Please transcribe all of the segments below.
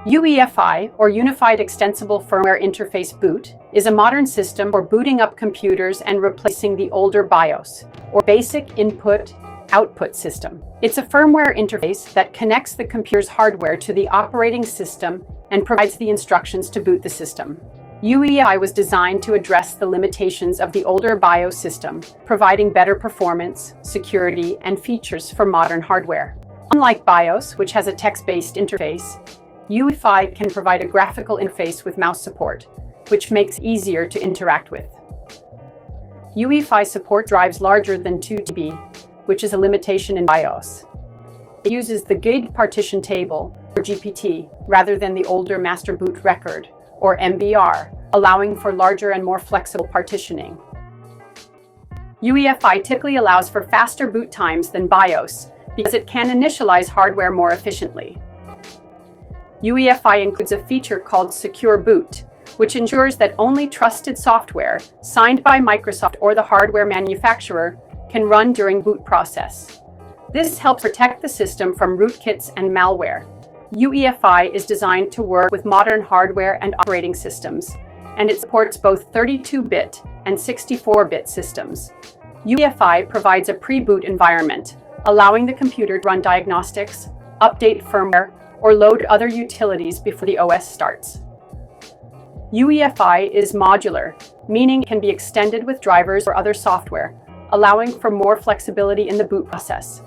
UEFI, or Unified Extensible Firmware Interface Boot, is a modern system for booting up computers and replacing the older BIOS, or Basic Input-Output System. It's a firmware interface that connects the computer's hardware to the operating system and provides the instructions to boot the system. UEFI was designed to address the limitations of the older BIOS system, providing better performance, security, and features for modern hardware. Unlike BIOS, which has a text-based interface, UEFI can provide a graphical interface with mouse support, which makes it easier to interact with. UEFI support drives larger than 2 TB, which is a limitation in BIOS. It uses the gig partition table, or GPT, rather than the older master boot record, or MBR, allowing for larger and more flexible partitioning. UEFI typically allows for faster boot times than BIOS because it can initialize hardware more efficiently. UEFI includes a feature called Secure Boot, which ensures that only trusted software signed by Microsoft or the hardware manufacturer can run during boot process. This helps protect the system from rootkits and malware. UEFI is designed to work with modern hardware and operating systems, and it supports both 32-bit and 64-bit systems. UEFI provides a pre-boot environment, allowing the computer to run diagnostics, update firmware, or load other utilities before the OS starts. UEFI is modular, meaning it can be extended with drivers or other software, allowing for more flexibility in the boot process.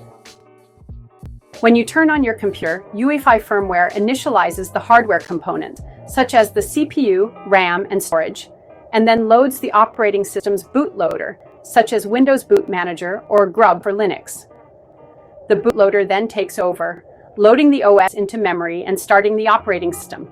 When you turn on your computer, UEFI firmware initializes the hardware component, such as the CPU, RAM, and storage, and then loads the operating system's bootloader, such as Windows Boot Manager or GRUB for Linux. The bootloader then takes over, loading the OS into memory and starting the operating system.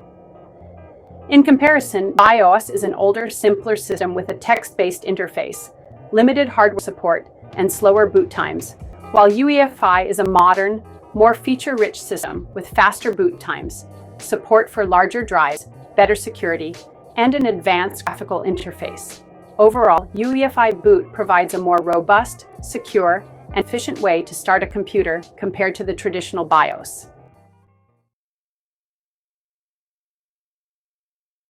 In comparison, BIOS is an older, simpler system with a text-based interface, limited hardware support, and slower boot times, while UEFI is a modern, more feature-rich system with faster boot times, support for larger drives, better security, and an advanced graphical interface. Overall, UEFI boot provides a more robust, secure, and efficient way to start a computer compared to the traditional BIOS.